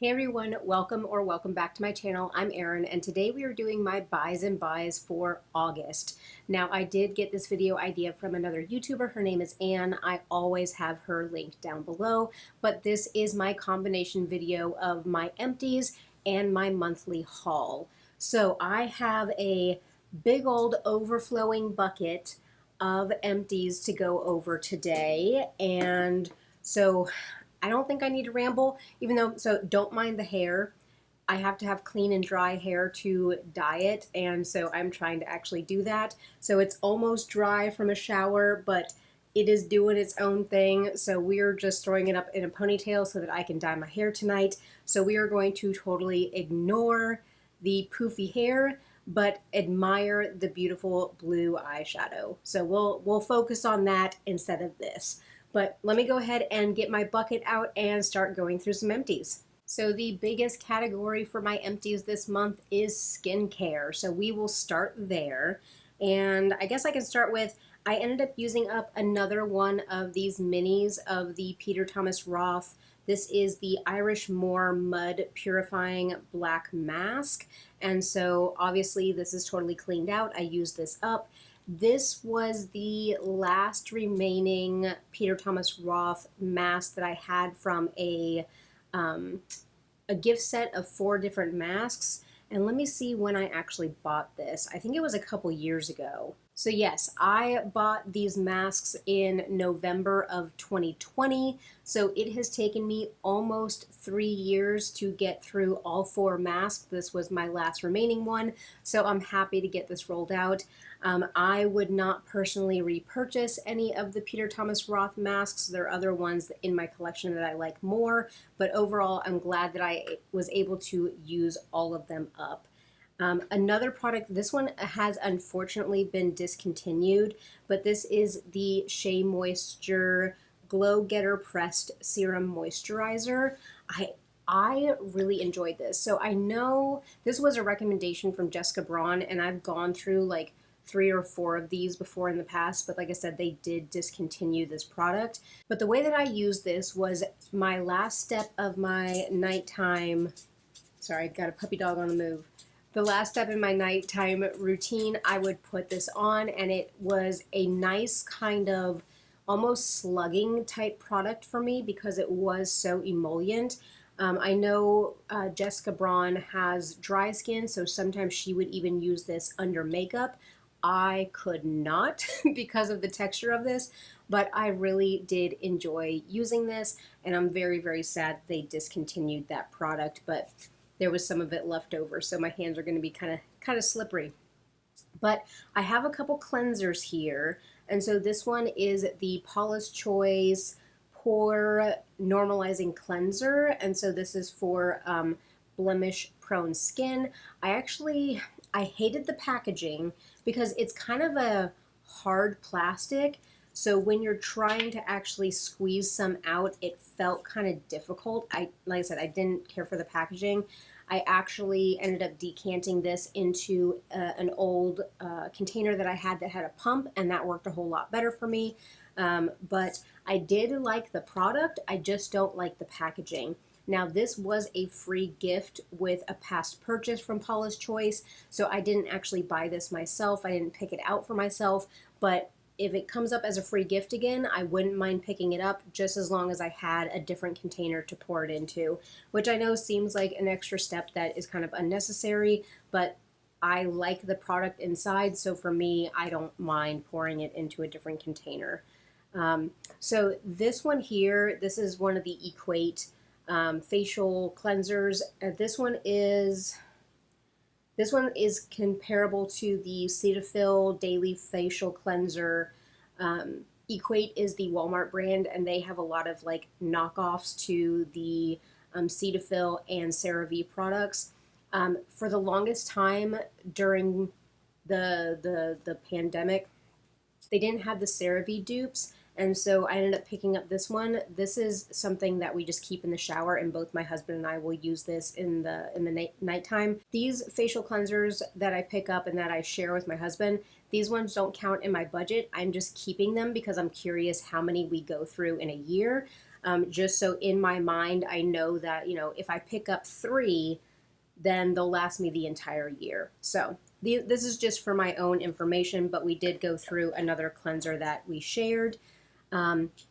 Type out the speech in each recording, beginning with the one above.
Hey everyone, welcome back to my channel. I'm Erin and today we are doing my buys and buys for August. Now I did get this video idea from another YouTuber. Her name is Anne. I always have her linked down below, but this is my combination video of my empties and my monthly haul. So I have a big old overflowing bucket of empties to go over today, and so I don't think I need to ramble, even though, so don't mind the hair. I have to have clean and dry hair to dye it, and so I'm trying to actually do that. So it's almost dry from a shower, but it is doing its own thing. So we're just throwing it up in a ponytail so that I can dye my hair tonight. So we are going to totally ignore the poofy hair, but admire the beautiful blue eyeshadow. So we'll focus on that instead of this. But let me go ahead and get my bucket out and start going through some empties. So the biggest category for my empties this month is skincare. So we will start there. And I guess I can start with, I ended up using up another one of these minis of the Peter Thomas Roth. This is the Irish Moor Mud Purifying Black Mask. And so obviously this is totally cleaned out. I used this up. This was the last remaining Peter Thomas Roth mask that I had from a gift set of 4 different masks. And let me see when I actually bought this. I think it was a couple years ago. So yes, I bought these masks in November of 2020. So it has taken me almost 3 years to get through all 4 masks. This was my last remaining one. So I'm happy to get this rolled out. I would not personally repurchase any of the Peter Thomas Roth masks. There are other ones in my collection that I like more, but overall I'm glad that I was able to use all of them up. Another product, this one has unfortunately been discontinued, but this is the Shea Moisture Glow Getter Pressed Serum Moisturizer. I really enjoyed this. So I know this was a recommendation from Jessica Braun, and I've gone through like 3 or 4 of these before in the past, but like I said, they did discontinue this product. But the way that I used this was my last step of my nighttime, sorry, I got a puppy dog on the move. The last step in my nighttime routine, I would put this on, and it was a nice kind of almost slugging type product for me because it was so emollient. I know Jessica Braun has dry skin, so sometimes she would even use this under makeup. I could not because of the texture of this, but I really did enjoy using this, and I'm very, very sad they discontinued that product, but there was some of it left over, so my hands are going to be kind of slippery. But I have a couple cleansers here, and so this one is the Paula's Choice Pore Normalizing Cleanser, and so this is for blemish prone skin. I hated the packaging because it's kind of a hard plastic, so when you're trying to actually squeeze some out, it felt kind of difficult. Like I said, I didn't care for the packaging. I actually ended up decanting this into an old container that I had that had a pump, and that worked a whole lot better for me. But I did like the product, I just don't like the packaging. Now, this was a free gift with a past purchase from Paula's Choice, so I didn't actually buy this myself. I didn't pick it out for myself, but if it comes up as a free gift again, I wouldn't mind picking it up just as long as I had a different container to pour it into, which I know seems like an extra step that is kind of unnecessary, but I like the product inside, so for me, I don't mind pouring it into a different container. So this one here, this is one of the Equate facial cleansers. This one is comparable to the Cetaphil Daily Facial Cleanser. Equate is the Walmart brand, and they have a lot of like knockoffs to the Cetaphil and CeraVe products. For the longest time during the pandemic, they didn't have the CeraVe dupes, and so I ended up picking up this one. This is something that we just keep in the shower, and both my husband and I will use this in the nighttime. These facial cleansers that I pick up and that I share with my husband, these ones don't count in my budget. I'm just keeping them because I'm curious how many we go through in a year. just so in my mind I know that, you know, if I pick up 3, then they'll last me the entire year. So this is just for my own information, but we did go through another cleanser that we shared.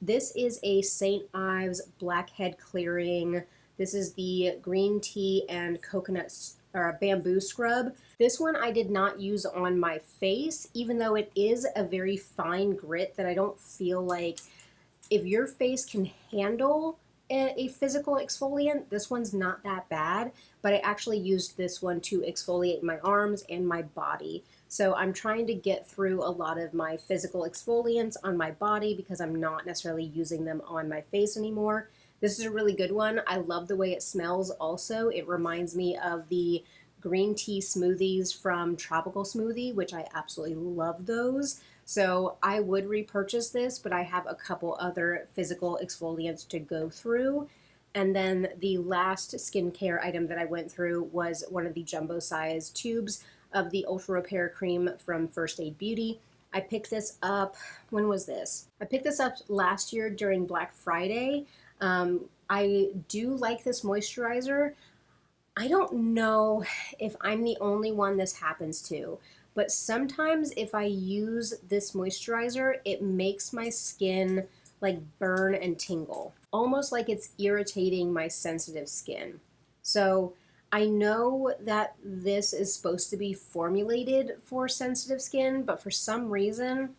This is a St. Ives Blackhead Clearing. This is the green tea and coconut or bamboo scrub. This one I did not use on my face, even though it is a very fine grit that I don't feel like, if your face can handle a physical exfoliant, this one's not that bad, but I actually used this one to exfoliate my arms and my body. So I'm trying to get through a lot of my physical exfoliants on my body because I'm not necessarily using them on my face anymore. This is a really good one. I love the way it smells also. It reminds me of the green tea smoothies from Tropical Smoothie, which I absolutely love those. So I would repurchase this, but I have a couple other physical exfoliants to go through. And then the last skincare item that I went through was one of the jumbo size tubes of the Ultra Repair Cream from First Aid Beauty. I picked this up, when was this? I picked this up last year during Black Friday. I do like this moisturizer. I don't know if I'm the only one this happens to, but sometimes if I use this moisturizer, it makes my skin like burn and tingle, almost like it's irritating my sensitive skin. So I know that this is supposed to be formulated for sensitive skin, but for some reason,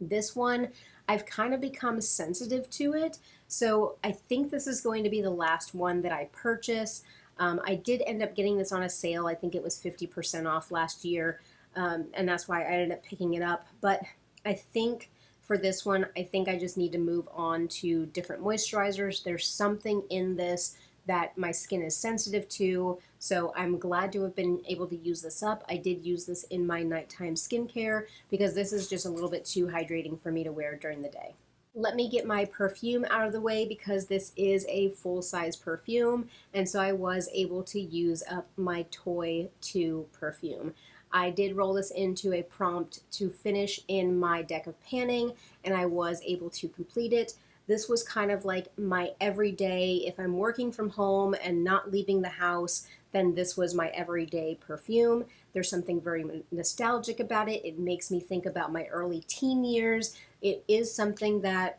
this one, I've kind of become sensitive to it. So I think this is going to be the last one that I purchase. I did end up getting this on a sale. I think it was 50% off last year, and that's why I ended up picking it up. But I think for this one, I think I just need to move on to different moisturizers. There's something in this that my skin is sensitive to, so I'm glad to have been able to use this up. I did use this in my nighttime skincare because this is just a little bit too hydrating for me to wear during the day. Let me get my perfume out of the way because this is a full-size perfume, and so I was able to use up my Toy 2 perfume. I did roll this into a prompt to finish in my deck of panning, and I was able to complete it. This was kind of like my everyday, if I'm working from home and not leaving the house, then this was my everyday perfume. There's something very nostalgic about it. It makes me think about my early teen years. It is something that,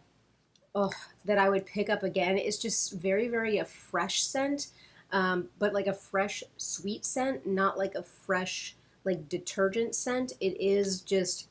that I would pick up again. It's just very, very a fresh scent, but like a fresh, sweet scent, not like a fresh, like detergent scent. It is just,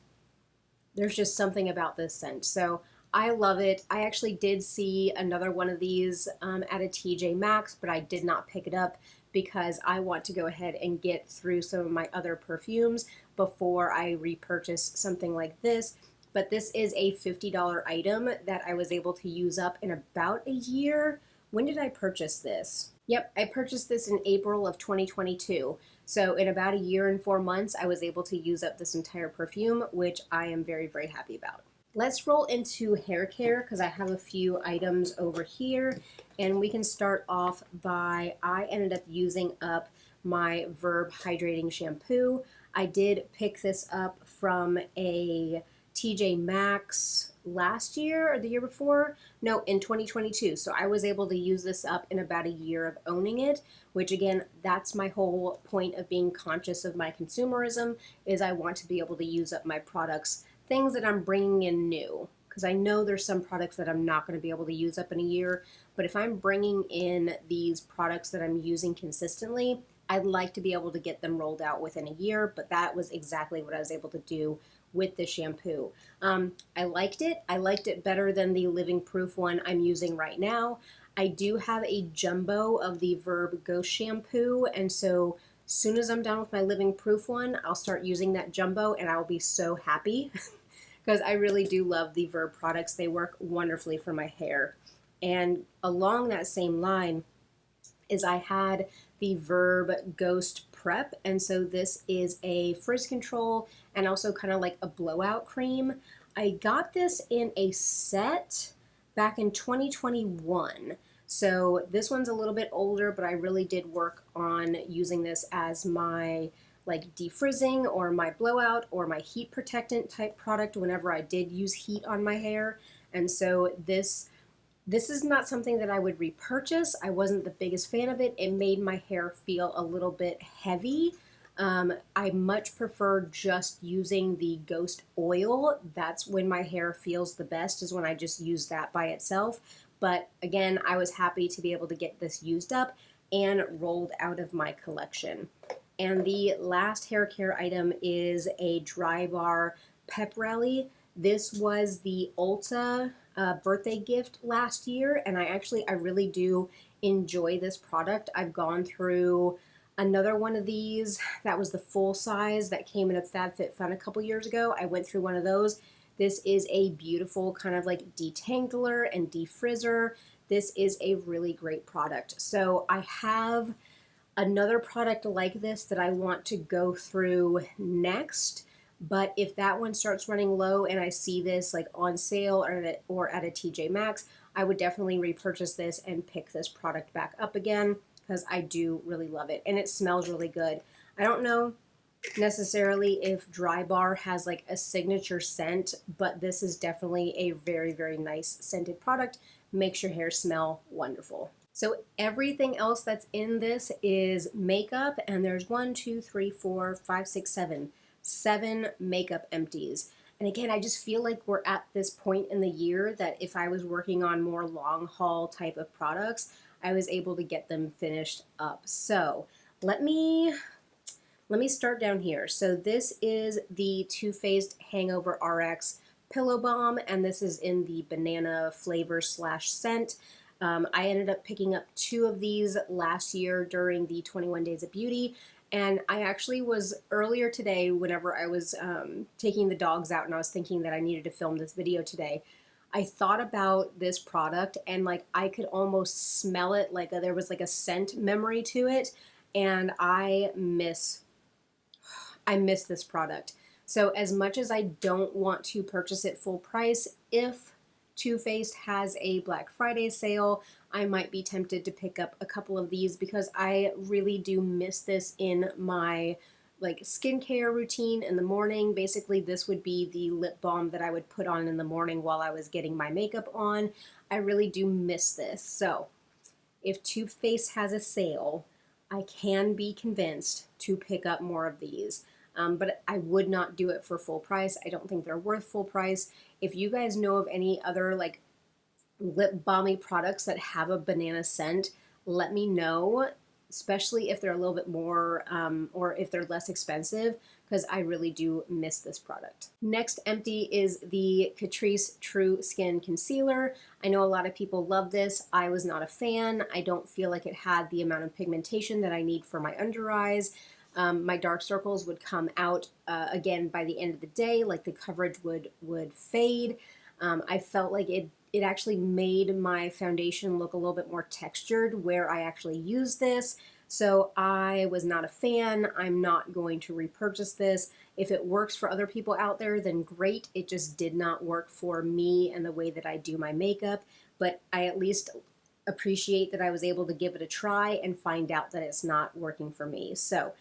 there's just something about this scent. So I love it. I actually did see another one of these at a TJ Maxx, but I did not pick it up because I want to go ahead and get through some of my other perfumes before I repurchase something like this. But this is a $50 item that I was able to use up in about a year. When did I purchase this? Yep, I purchased this in April of 2022. So in about a year and 4 months, I was able to use up this entire perfume, which I am very, very happy about. Let's roll into hair care because I have a few items over here, and we can start off by, I ended up using up my Verb Hydrating Shampoo. I did pick this up from a TJ Maxx last year or the year before. No, in 2022. So I was able to use this up in about a year of owning it, which again, that's my whole point of being conscious of my consumerism, is I want to be able to use up my products, things that I'm bringing in new, because I know there's some products that I'm not going to be able to use up in a year, but if I'm bringing in these products that I'm using consistently, I'd like to be able to get them rolled out within a year, but that was exactly what I was able to do with the shampoo. I liked it. I liked it better than the Living Proof one I'm using right now. I do have a jumbo of the Verb Ghost shampoo, and so as soon as I'm done with my Living Proof one, I'll start using that jumbo and I'll be so happy because I really do love the Verb products. They work wonderfully for my hair. And along that same line is I had the Verb Ghost Prep, and so this is a frizz control and also kind of like a blowout cream. I got this in a set back in 2021. So this one's a little bit older, but I really did work on using this as my like defrizzing or my blowout or my heat protectant type product whenever I did use heat on my hair. And so this This is not something that I would repurchase. I wasn't the biggest fan of it. It made my hair feel a little bit heavy. I much prefer just using the Ghost oil. That's when my hair feels the best, is when I just use that by itself. But again, I was happy to be able to get this used up and rolled out of my collection. And the last hair care item is a Dry Bar Pep Rally. This was the Ulta birthday gift last year, and I really do enjoy this product. I've gone through another one of these that was the full size that came in a FabFitFun a couple years ago. I went through one of those. This is a beautiful kind of like detangler and defrizzer. This is a really great product. So I have another product like this that I want to go through next. But if that one starts running low and I see this like on sale or at a TJ Maxx, I would definitely repurchase this and pick this product back up again because I do really love it and it smells really good. I don't know necessarily if Dry Bar has like a signature scent, but this is definitely a very, very nice scented product. Makes your hair smell wonderful. So everything else that's in this is makeup, and there's 7 makeup empties. And again, I just feel like we're at this point in the year that if I was working on more long haul type of products, I was able to get them finished up. So let me start down here. So this is the Too Faced Hangover RX Pillow Balm, and this is in the banana flavor slash scent. I ended up picking up 2 of these last year during the 21 Days of Beauty. And I actually was earlier today, whenever I was taking the dogs out and I was thinking that I needed to film this video today, I thought about this product and like I could almost smell it, like there was like a scent memory to it. And I miss this product. So as much as I don't want to purchase it full price, if Too Faced has a Black Friday sale, I might be tempted to pick up a couple of these because I really do miss this in my like skincare routine in the morning. Basically, this would be the lip balm that I would put on in the morning while I was getting my makeup on. I really do miss this. So if Too Faced has a sale, I can be convinced to pick up more of these. But I would not do it for full price. I don't think they're worth full price. If you guys know of any other like lip balmy products that have a banana scent, let me know, especially if they're a little bit more or if they're less expensive, because I really do miss this product. Next empty is the Catrice True Skin Concealer. I know a lot of people love this. I was not a fan. I don't feel like it had the amount of pigmentation that I need for my under eyes. My dark circles would come out again by the end of the day, like the coverage would fade. I felt like it actually made my foundation look a little bit more textured where I actually used this. So I was not a fan. I'm not going to repurchase this. If it works for other people out there, then great. It just did not work for me and the way that I do my makeup, but I at least appreciate that I was able to give it a try and find out that it's not working for me. So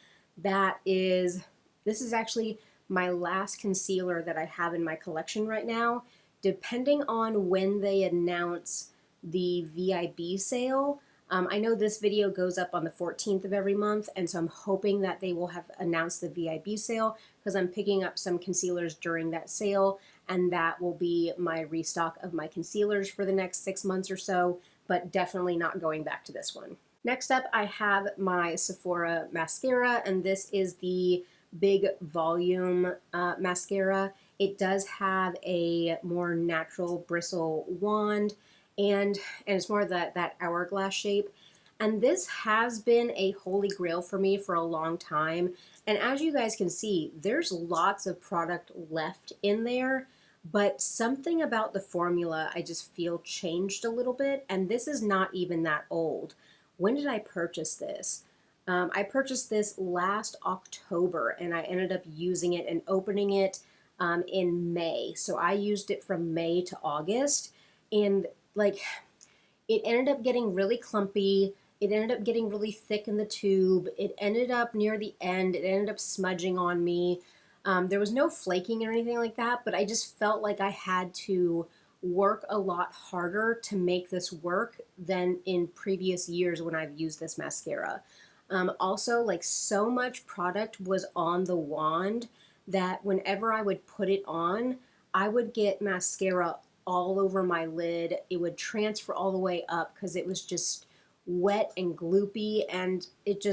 this is actually my last concealer that I have in my collection right now. Depending on when they announce the VIB sale, I know this video goes up on the 14th of every month, and so I'm hoping that they will have announced the VIB sale because I'm picking up some concealers during that sale, and that will be my restock of my concealers for the next 6 months or so, but definitely not going back to this one. Next up, I have my Sephora mascara, and this is the Big Volume mascara. It does have a more natural bristle wand, and it's more that hourglass shape. And this has been a holy grail for me for a long time. And as you guys can see, there's lots of product left in there, but something about the formula I just feel changed a little bit, and this is not even that old. When did I purchase this? I purchased this last October, and I ended up using it and opening it in May. So I used it from May to August, and like it ended up getting really clumpy. It ended up getting really thick in the tube. It ended up near the end, it ended up smudging on me. There was no flaking or anything like that, but I just felt like I had to work a lot harder to make this work than in previous years when I've used this mascara. Also, like, so much product was on the wand that whenever I would put it on, I would get mascara all over my lid. It would transfer all the way up because it was just wet and gloopy, and it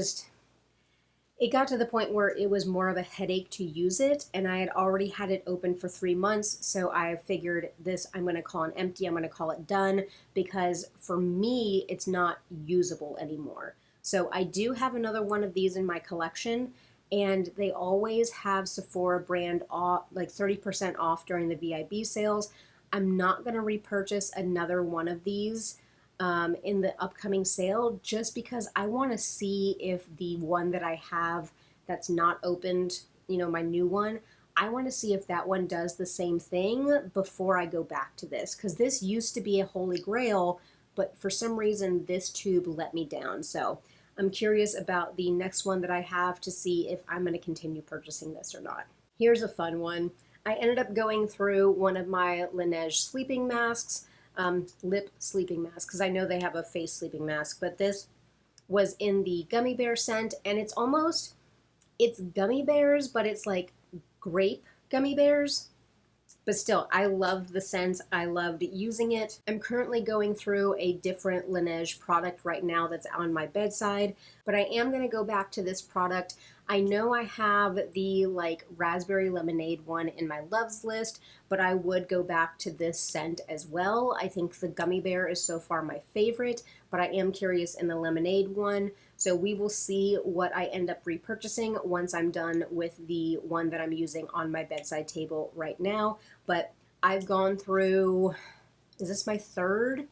got to the point where it was more of a headache to use it, and I had already had it open for 3 months, so I figured this, I'm going to call an empty, I'm going to call it done, because for me, it's not usable anymore. So I do have another one of these in my collection, and they always have Sephora brand off, like 30% off during the VIB sales. I'm not going to repurchase another one of these in the upcoming sale, just because I want to see if the one that I have that's not opened, my new one, I want to see if that one does the same thing before I go back to this, because this used to be a holy grail, but for some reason this tube let me down. So I'm curious about the next one that I have to see if I'm going to continue purchasing this or not. Here's a fun one. I ended up going through one of my Laneige sleeping masks, lip sleeping mask, because I know they have a face sleeping mask, but this was in the gummy bear scent, and it's gummy bears, but it's like grape gummy bears. But still, I loved the scent. I loved using it. I'm currently going through a different Laneige product right now that's on my bedside, but I am going to go back to this product. I know I have the like raspberry lemonade one in my loves list, but I would go back to this scent as well. I think the gummy bear is so far my favorite, but I am curious in the lemonade one. So we will see what I end up repurchasing once I'm done with the one that I'm using on my bedside table right now. But I've gone through, is this my third?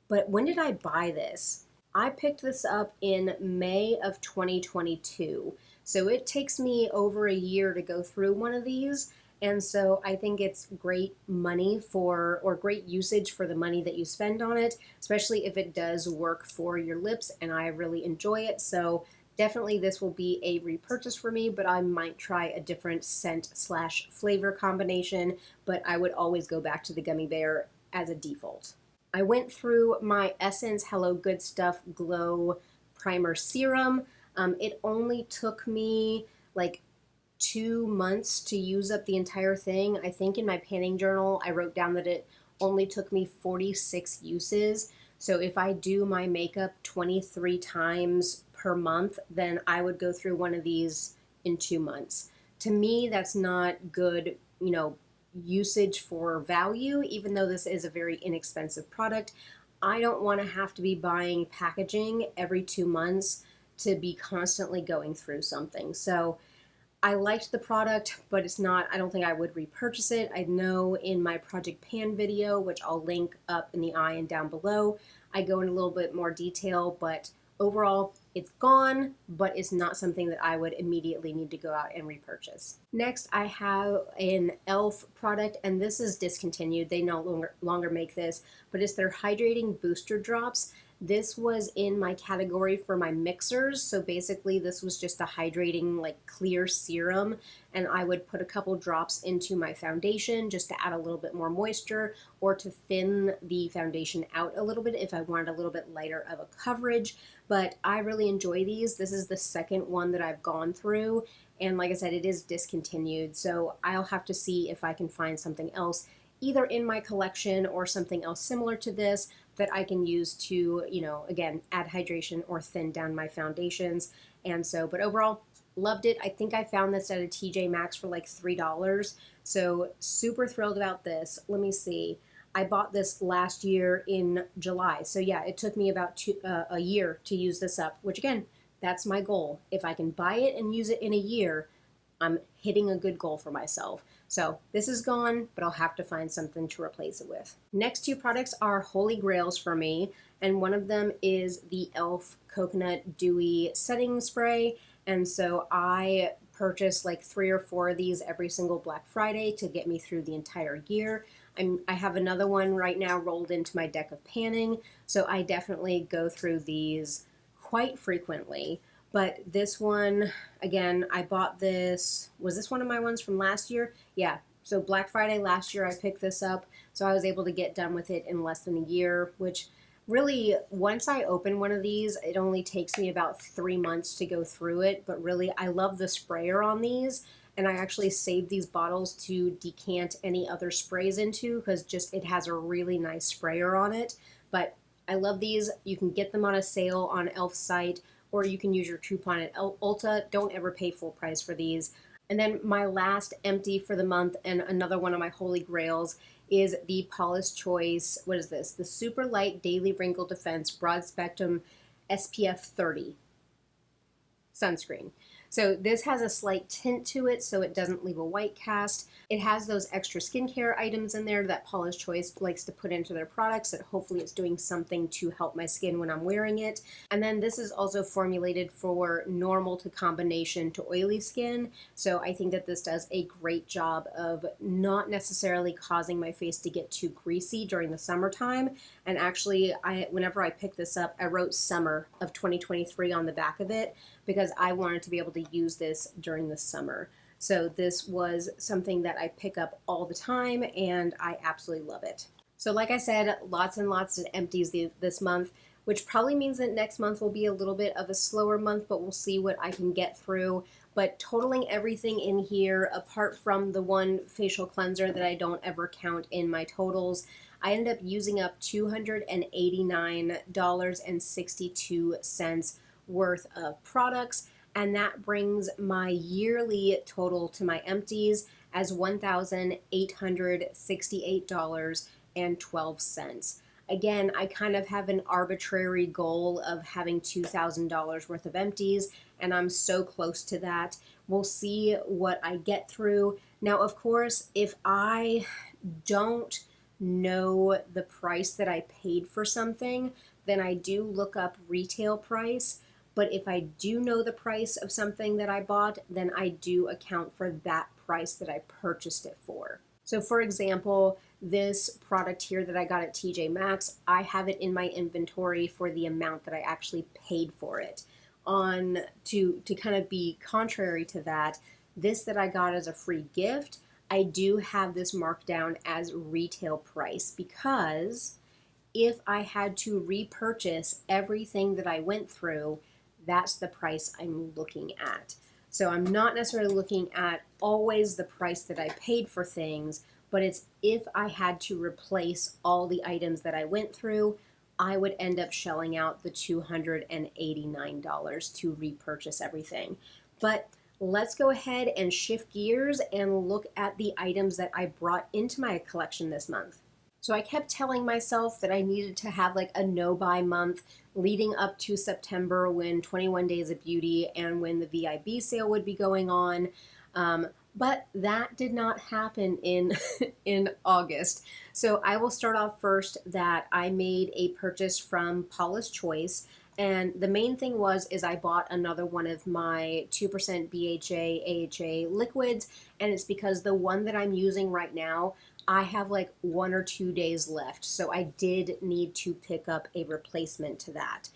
But when did I buy this? I picked this up in May of 2022. So it takes me over a year to go through one of these. And so I think it's great money or great usage for the money that you spend on it, especially if it does work for your lips, and I really enjoy it. So definitely this will be a repurchase for me, but I might try a different scent/flavor combination, but I would always go back to the gummy bear as a default. I went through my Essence Hello Good Stuff Glow Primer Serum. It only took me like 2 months to use up the entire thing. I think in my panning journal, I wrote down that it only took me 46 uses. So if I do my makeup 23 times per month, then I would go through one of these in 2 months. To me, that's not good, usage for value, even though this is a very inexpensive product. I don't want to have to be buying packaging every 2 months to be constantly going through something. So I liked the product, but I don't think I would repurchase it. I know in my Project Pan video, which I'll link up in the eye and down below, I go in a little bit more detail, but overall, it's gone, but it's not something that I would immediately need to go out and repurchase. Next, I have an e.l.f. product, and this is discontinued. They no longer make this, but it's their Hydrating Booster Drops. This was in my category for my mixers, so basically this was just a hydrating, like, clear serum, and I would put a couple drops into my foundation just to add a little bit more moisture or to thin the foundation out a little bit if I wanted a little bit lighter of a coverage. But I really enjoy these. This is the second one that I've gone through, and like I said, it is discontinued, so I'll have to see if I can find something else either in my collection or something else similar to this that I can use to, again, add hydration or thin down my foundations. And so, but overall, loved it. I think I found this at a TJ Maxx for like $3. So super thrilled about this. Let me see. I bought this last year in July. So yeah, it took me about a year to use this up, which again, that's my goal. If I can buy it and use it in a year, I'm hitting a good goal for myself. So this is gone, but I'll have to find something to replace it with. Next two products are holy grails for me, and one of them is the e.l.f. Coconut Dewy Setting Spray. And so I purchase like 3 or 4 of these every single Black Friday to get me through the entire year. I have another one right now rolled into my deck of panning, so I definitely go through these quite frequently. But this one, again, I bought this, was this one of my ones from last year? Yeah, So Black Friday last year, I picked this up. So I was able to get done with it in less than a year, which really, once I open one of these, it only takes me about 3 months to go through it. But really, I love the sprayer on these. And I actually saved these bottles to decant any other sprays into because just it has a really nice sprayer on it. But I love these. You can get them on a sale on Elf's site, or you can use your coupon at Ulta. Don't ever pay full price for these. And then my last empty for the month, and another one of my holy grails, is the Paula's Choice. What is this? The Super Light Daily Wrinkle Defense Broad Spectrum SPF 30 sunscreen. So this has a slight tint to it so it doesn't leave a white cast. It has those extra skincare items in there that Paula's Choice likes to put into their products that hopefully it's doing something to help my skin when I'm wearing it. And then this is also formulated for normal to combination to oily skin. So I think that this does a great job of not necessarily causing my face to get too greasy during the summertime. And actually, whenever I picked this up, I wrote summer of 2023 on the back of it because I wanted to be able to use this during the summer. So this was something that I pick up all the time and I absolutely love it. So like I said, lots and lots of empties this month, which probably means that next month will be a little bit of a slower month, but we'll see what I can get through. But totaling everything in here, apart from the one facial cleanser that I don't ever count in my totals, I ended up using up $289.62 worth of products, and that brings my yearly total to my empties as $1,868.12. Again, I kind of have an arbitrary goal of having $2,000 worth of empties, and I'm so close to that. We'll see what I get through. Now, of course, if I don't know the price that I paid for something, then I do look up retail price. But if I do know the price of something that I bought, then I do account for that price that I purchased it for. So for example, this product here that I got at TJ Maxx, I have it in my inventory for the amount that I actually paid for it. To kind of be contrary to that, this that I got as a free gift, I do have this marked down as retail price because if I had to repurchase everything that I went through, that's the price I'm looking at. So I'm not necessarily looking at always the price that I paid for things, but it's if I had to replace all the items that I went through, I would end up shelling out the $289 to repurchase everything. But let's go ahead and shift gears and look at the items that I brought into my collection this month. So I kept telling myself that I needed to have like a no-buy month leading up to September when 21 Days of Beauty and when the VIB sale would be going on. But that did not happen in August. So I will start off first that I made a purchase from Paula's Choice. And the main thing is I bought another one of my 2% BHA, AHA liquids. And it's because the one that I'm using right now, I have like 1 or 2 days left. So I did need to pick up a replacement to that.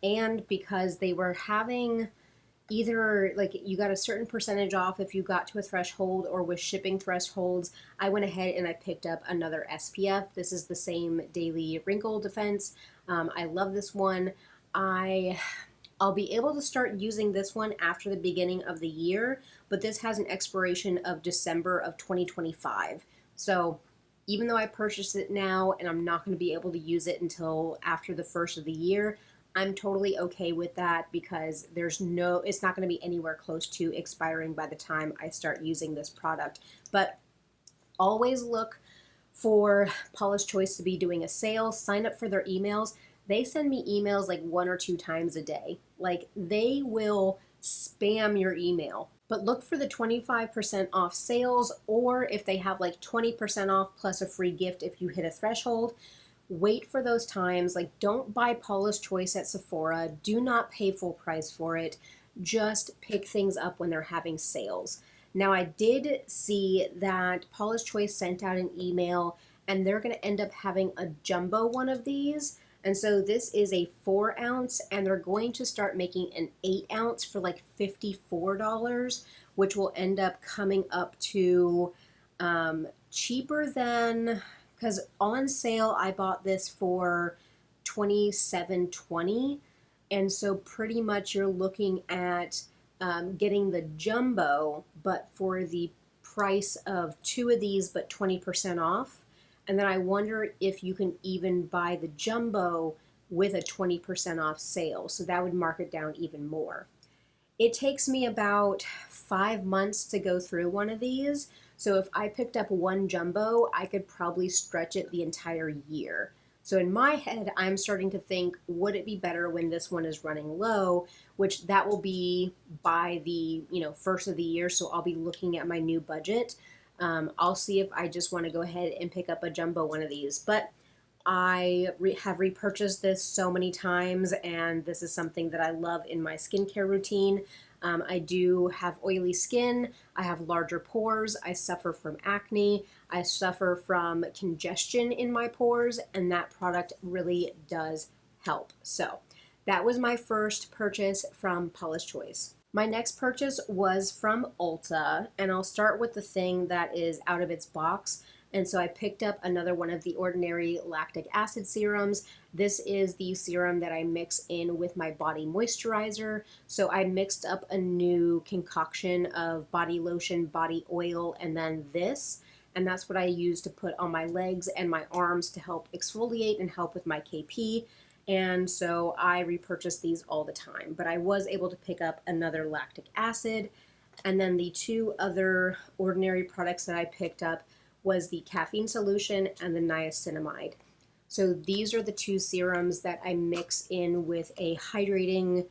And because they were having either like you got a certain percentage off if you got to a threshold or with shipping thresholds, I went ahead and I picked up another SPF. This is the same Daily Wrinkle Defense. I love this one. I'll be able to start using this one after the beginning of the year, but this has an expiration of December of 2025. So even though I purchased it now and I'm not going to be able to use it until after the first of the year, I'm totally okay with that because it's not going to be anywhere close to expiring by the time I start using this product. But always look for Paula's Choice to be doing a sale. Sign up for their emails. They send me emails like 1 or 2 times a day. Like they will spam your email. But look for the 25% off sales, or if they have like 20% off plus a free gift if you hit a threshold. Wait for those times. Like don't buy Paula's Choice at Sephora. Do not pay full price for it. Just pick things up when they're having sales. Now I did see that Paula's Choice sent out an email and they're going to end up having a jumbo one of these. And so this is a 4 ounce and they're going to start making an 8 ounce for like $54, which will end up coming up to Cheaper than, because on sale I bought this for $27.20, and so pretty much you're looking at getting the jumbo, but for the price of two of these, but 20% off. And then I wonder if you can even buy the jumbo with a 20% off sale. So that would mark it down even more. It takes me about 5 months to go through one of these. So if I picked up one jumbo, I could probably stretch it the entire year. So in my head, I'm starting to think, would it be better when this one is running low, which that will be by the first of the year. So I'll be looking at my new budget. I'll see if I just want to go ahead and pick up a jumbo one of these. But I have repurchased this so many times, and this is something that I love in my skincare routine. I do have oily skin, I have larger pores, I suffer from acne, I suffer from congestion in my pores, and that product really does help. So that was my first purchase from Paula's Choice. My next purchase was from Ulta, and I'll start with the thing that is out of its box. And so I picked up another one of the Ordinary lactic acid serums. This is the serum that I mix in with my body moisturizer. So I mixed up a new concoction of body lotion, body oil, and then this. And that's what I use to put on my legs and my arms to help exfoliate and help with my KP. And so I repurchase these all the time. But I was able to pick up another lactic acid. And then the two other Ordinary products that I picked up was the caffeine solution and the niacinamide. So these are the two serums that I mix in with a hydrating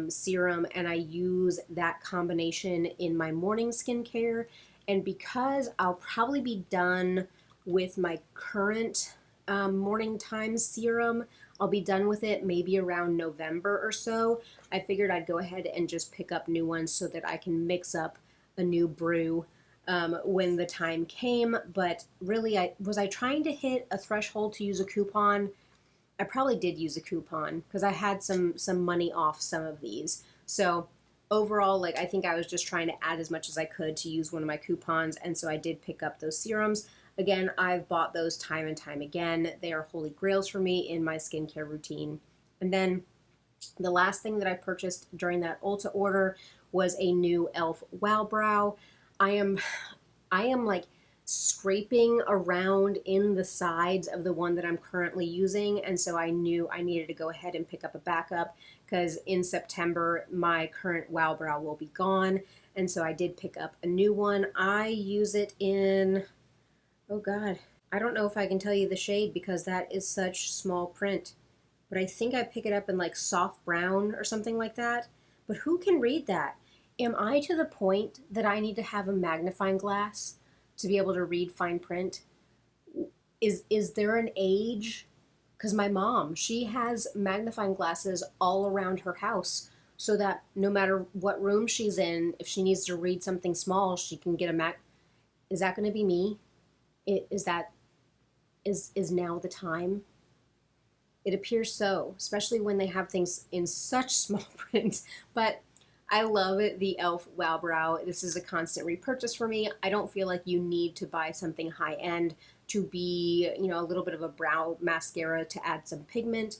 serum, and I use that combination in my morning skincare. And because I'll probably be done with my current morning time serum, I'll be done with it maybe around November or so. I figured I'd go ahead and just pick up new ones so that I can mix up a new brew when the time came. But really, I trying to hit a threshold to use a coupon? I probably did use a coupon because I had some money off some of these. So overall, like, I think I was just trying to add as much as I could to use one of my coupons, and so I did pick up those serums. Again, I've bought those time and time again. They are holy grails for me in my skincare routine. And then the last thing that I purchased during that Ulta order was a new e.l.f. Wow Brow. I am like scraping around in the sides of the one that I'm currently using, and so I knew I needed to go ahead and pick up a backup because in September my current Wow Brow will be gone, and so I did pick up a new one. I use it in, oh God, I don't know if I can tell you the shade because that is such small print, but I think I pick it up in like soft brown or something like that. But who can read that? Am I to the point that I need to have a magnifying glass to be able to read fine print? Is there an age? Because my mom, she has magnifying glasses all around her house so that no matter what room she's in, if she needs to read something small, she can get a Mac. Is that going to be me? Is now the time? It appears so, especially when they have things in such small print. But I love it, the e.l.f. Wow Brow. This is a constant repurchase for me. I don't feel like you need to buy something high-end to be, a little bit of a brow mascara to add some pigment.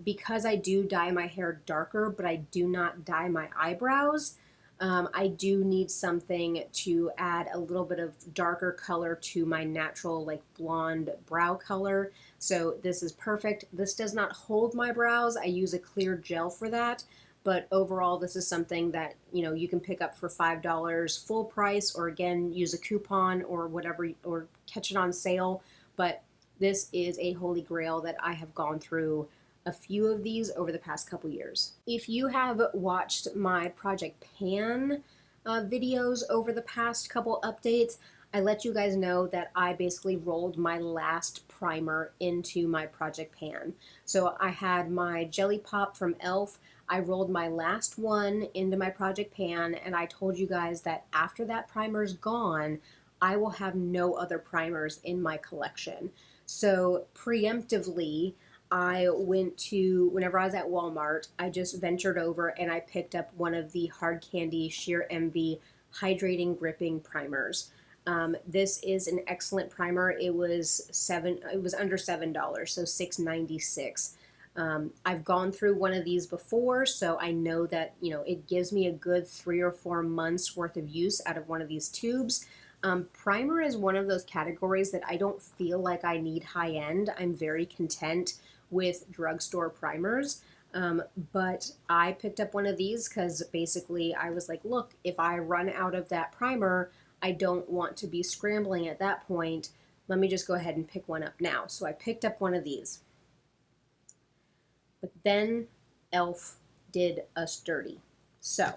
Because I do dye my hair darker, but I do not dye my eyebrows, I do need something to add a little bit of darker color to my natural, like, blonde brow color. So this is perfect. This does not hold my brows. I use a clear gel for that. But overall, this is something that, you can pick up for $5 full price, or again, use a coupon or whatever, or catch it on sale. But this is a holy grail that I have gone through a few of these over the past couple years. If you have watched my Project Pan videos over the past couple updates, I let you guys know that I basically rolled my last primer into my Project Pan. So I had my Jelly Pop from e.l.f. I rolled my last one into my Project Pan, and I told you guys that after that primer's gone, I will have no other primers in my collection. So preemptively, I went to, whenever I was at Walmart, I just ventured over and I picked up one of the Hard Candy Sheer Envy Hydrating Gripping Primers. This is an excellent primer. It was under $7, so $6.96. I've gone through one of these before, so I know that, you know, it gives me a good 3 or 4 months worth of use out of one of these tubes. Primer is one of those categories that I don't feel like I need high end. I'm very content with drugstore primers. But I picked up one of these because basically I was like, look, if I run out of that primer, I don't want to be scrambling at that point. Let me just go ahead and pick one up now. So I picked up one of these. But then Elf did us dirty. So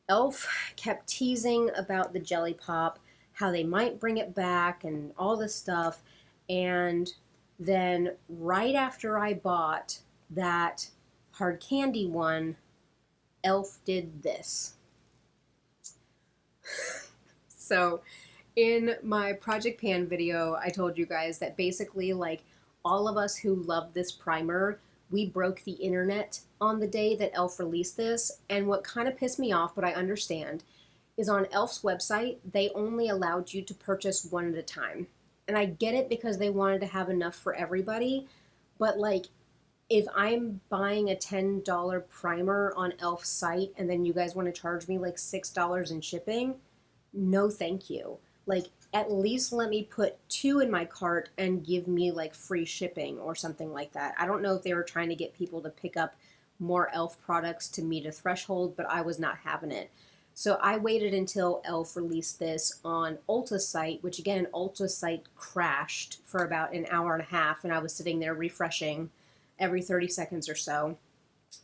Elf kept teasing about the Jelly Pop, how they might bring it back and all this stuff. And then right after I bought that hard candy one, Elf did this. So in my Project Pan video, I told you guys that basically, like, all of us who love this primer, we broke the internet on the day that Elf released this. And what kind of pissed me off, but I understand, is on Elf's website, they only allowed you to purchase one at a time. And I get it because they wanted to have enough for everybody, but like, if I'm buying a $10 primer on Elf's site and then you guys want to charge me like $6 in shipping, no thank you. Like, at least let me put 2 in my cart and give me like free shipping or something like that. I don't know if they were trying to get people to pick up more Elf products to meet a threshold, but I was not having it. So I waited until Elf released this on Ulta's site, which again, Ulta's site crashed for about an hour and a half, and I was sitting there refreshing every 30 seconds or so.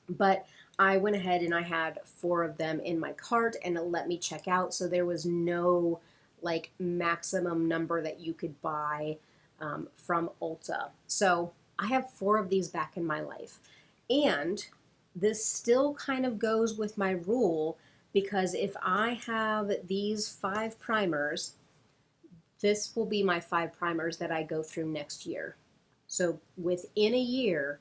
But I went ahead and I had 4 of them in my cart and it let me check out. So there was no like maximum number that you could buy from Ulta. So I have 4 of these back in my life. And this still kind of goes with my rule, because if I have these 5 primers, this will be my 5 primers that I go through next year. So within a year,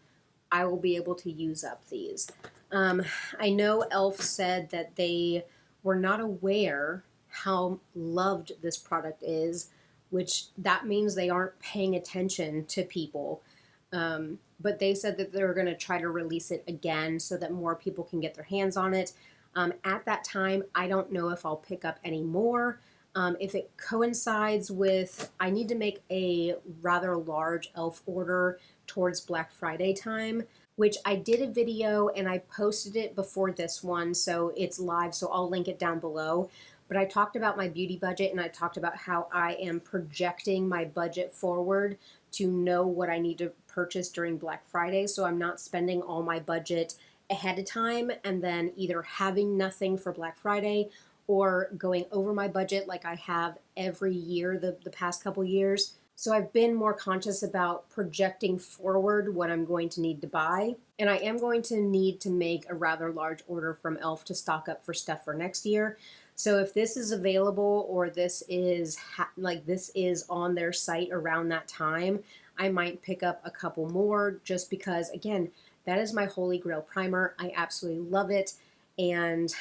I will be able to use up these. I know Elf said that they were not aware how loved this product is, which that means they aren't paying attention to people. But they said that they're going to try to release it again so that more people can get their hands on it. At that time, I don't know if I'll pick up any more. If it coincides with, I need to make a rather large Elf order towards Black Friday time, which I did a video and I posted it before this one, so it's live, so I'll link it down below. But I talked about my beauty budget and I talked about how I am projecting my budget forward to know what I need to purchase during Black Friday, so I'm not spending all my budget ahead of time and then either having nothing for Black Friday or going over my budget like I have every year the past couple years. So I've been more conscious about projecting forward what I'm going to need to buy. And I am going to need to make a rather large order from Elf to stock up for stuff for next year. So if this is available or this is this is on their site around that time, I might pick up a couple more, just because, again, that is my holy grail primer. I absolutely love it. And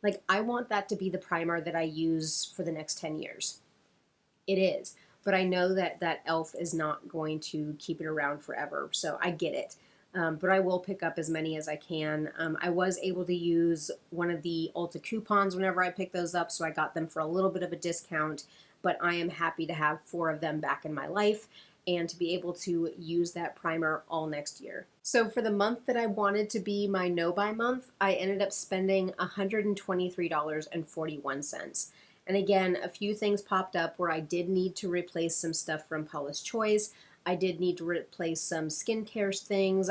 like, I want that to be the primer that I use for the next 10 years. It is. But I know that Elf is not going to keep it around forever, so I get it. But I will pick up as many as I can. I was able to use one of the Ulta coupons whenever I pick those up, so I got them for a little bit of a discount. But I am happy to have 4 of them back in my life and to be able to use that primer all next year. So for the month that I wanted to be my no-buy month, I ended up spending $123.41. And again, a few things popped up where I did need to replace some stuff from Paula's Choice. I did need to replace some skincare things.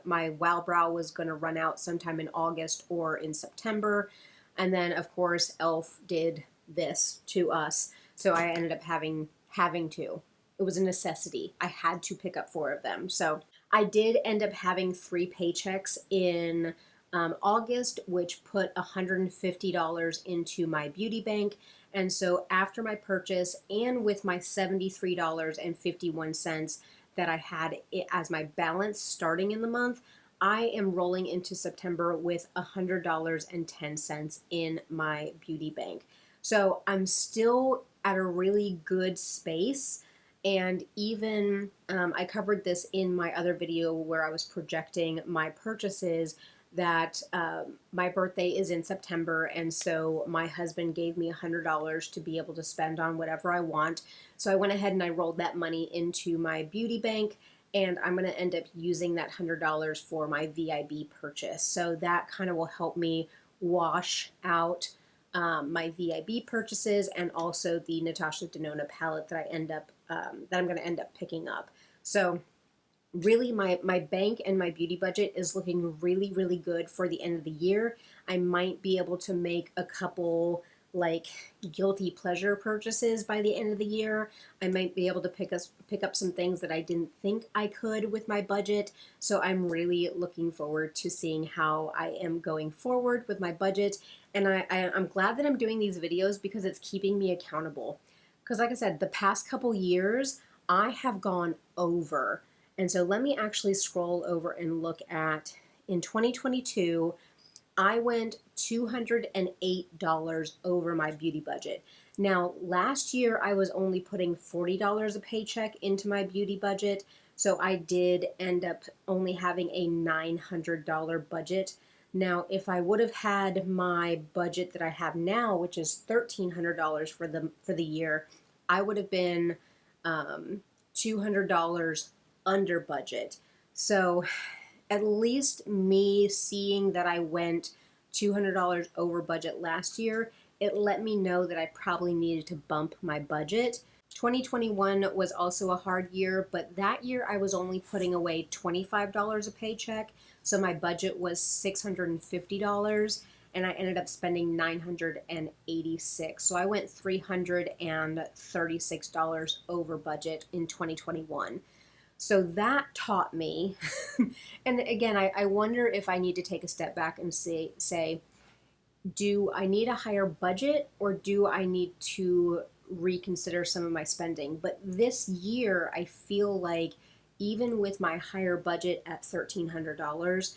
My Wow Brow was going to run out sometime in August or in September. And then, of course, Elf did this to us. So I ended up having to. It was a necessity. I had to pick up 4 of them. So I did end up having 3 paychecks in August, which put $150 into my beauty bank. And so after my purchase and with my $73.51 that I had it as my balance starting in the month, I am rolling into September with $100.10 in my beauty bank. So I'm still at a really good space. And even I covered this in my other video where I was projecting my purchases, that my birthday is in September, and so my husband gave me $100 to be able to spend on whatever I want. So I went ahead and I rolled that money into my beauty bank, and I'm going to end up using that $100 for my VIB purchase. So that kind of will help me wash out my VIB purchases, and also the Natasha Denona palette that I'm going to end up picking up. So really my bank and my beauty budget is looking really, really good for the end of the year. I might be able to make a couple like guilty pleasure purchases by the end of the year. I might be able to pick up some things that I didn't think I could with my budget. So I'm really looking forward to seeing how I am going forward with my budget. And I'm glad that I'm doing these videos because it's keeping me accountable. Because like I said, the past couple years, I have gone over. And so let me actually scroll over and look at, in 2022, I went $208 over my beauty budget. Now, last year I was only putting $40 a paycheck into my beauty budget, so I did end up only having a $900 budget. Now, if I would have had my budget that I have now, which is $1,300 for the year, I would have been $200 under budget. So at least me seeing that I went $200 over budget last year, it let me know that I probably needed to bump my budget. 2021 was also a hard year, but that year I was only putting away $25 a paycheck, so my budget was $650, and I ended up spending $986. So I went $336 over budget in 2021. So that taught me, and again, I wonder if I need to take a step back and say, do I need a higher budget, or do I need to reconsider some of my spending? But this year, I feel like even with my higher budget at $1,300,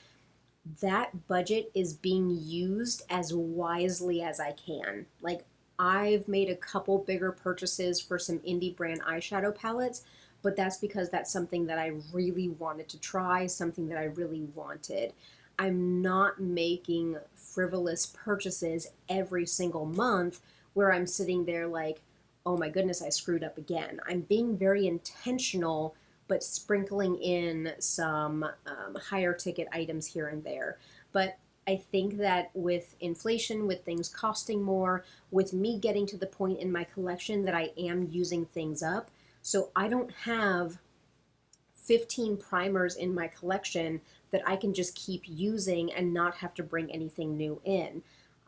that budget is being used as wisely as I can. Like, I've made a couple bigger purchases for some indie brand eyeshadow palettes, but that's because that's something that I really wanted to try, something that I really wanted. I'm not making frivolous purchases every single month where I'm sitting there like, oh my goodness, I screwed up again. I'm being very intentional, but sprinkling in some higher ticket items here and there. But I think that with inflation, with things costing more, with me getting to the point in my collection that I am using things up, so I don't have 15 primers in my collection that I can just keep using and not have to bring anything new in.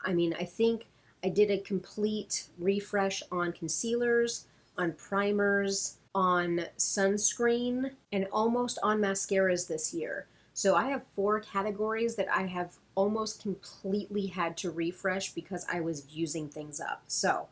I mean, I think I did a complete refresh on concealers, on primers, on sunscreen, and almost on mascaras this year. So I have 4 categories that I have almost completely had to refresh because I was using things up. So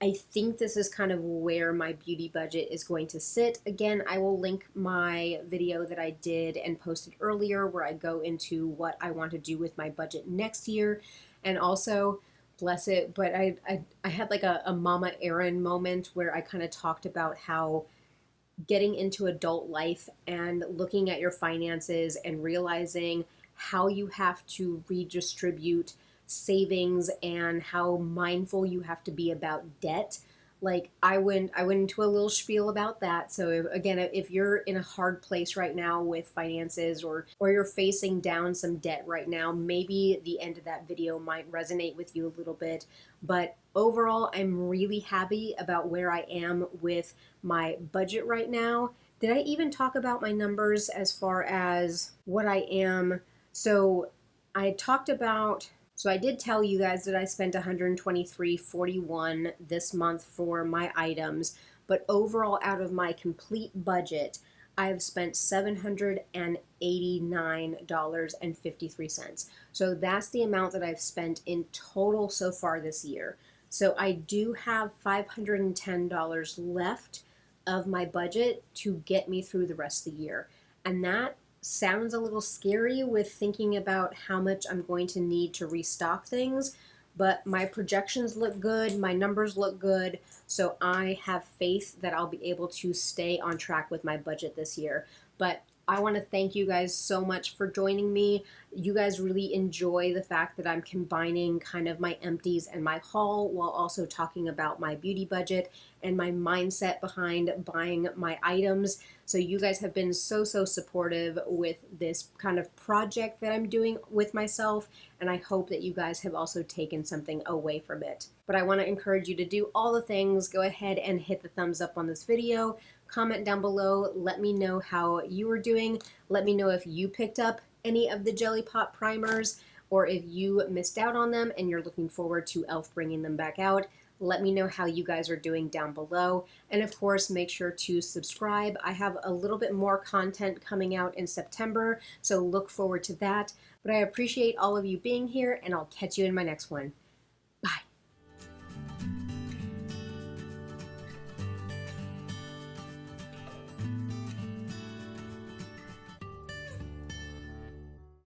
I think this is kind of where my beauty budget is going to sit. Again, I will link my video that I did and posted earlier where I go into what I want to do with my budget next year. And also, bless it, but I had like a Mama Erin moment where I kind of talked about how getting into adult life and looking at your finances and realizing how you have to redistribute savings and how mindful you have to be about debt. Like I went into a little spiel about that. So again, if you're in a hard place right now with finances, or you're facing down some debt right now, maybe the end of that video might resonate with you a little bit. But overall, I'm really happy about where I am with my budget right now. Did I even talk about my numbers as far as what I am? So I talked about, so I did tell you guys that I spent $123.41 this month for my items, but overall out of my complete budget, I've spent $789.53. So that's the amount that I've spent in total so far this year. So I do have $510 left of my budget to get me through the rest of the year. And that sounds a little scary with thinking about how much I'm going to need to restock things, but my projections look good, my numbers look good, so I have faith that I'll be able to stay on track with my budget this year. But I want to thank you guys so much for joining me. You guys really enjoy the fact that I'm combining kind of my empties and my haul while also talking about my beauty budget and my mindset behind buying my items. So you guys have been so supportive with this kind of project that I'm doing with myself, and I hope that you guys have also taken something away from it. But I want to encourage you to do all the things. Go ahead and hit the thumbs up on this video. Comment down below. Let me know how you are doing. Let me know if you picked up any of the Jelly Pop primers or if you missed out on them and you're looking forward to e.l.f. bringing them back out. Let me know how you guys are doing down below. And of course, make sure to subscribe. I have a little bit more content coming out in September, so look forward to that. But I appreciate all of you being here, and I'll catch you in my next one.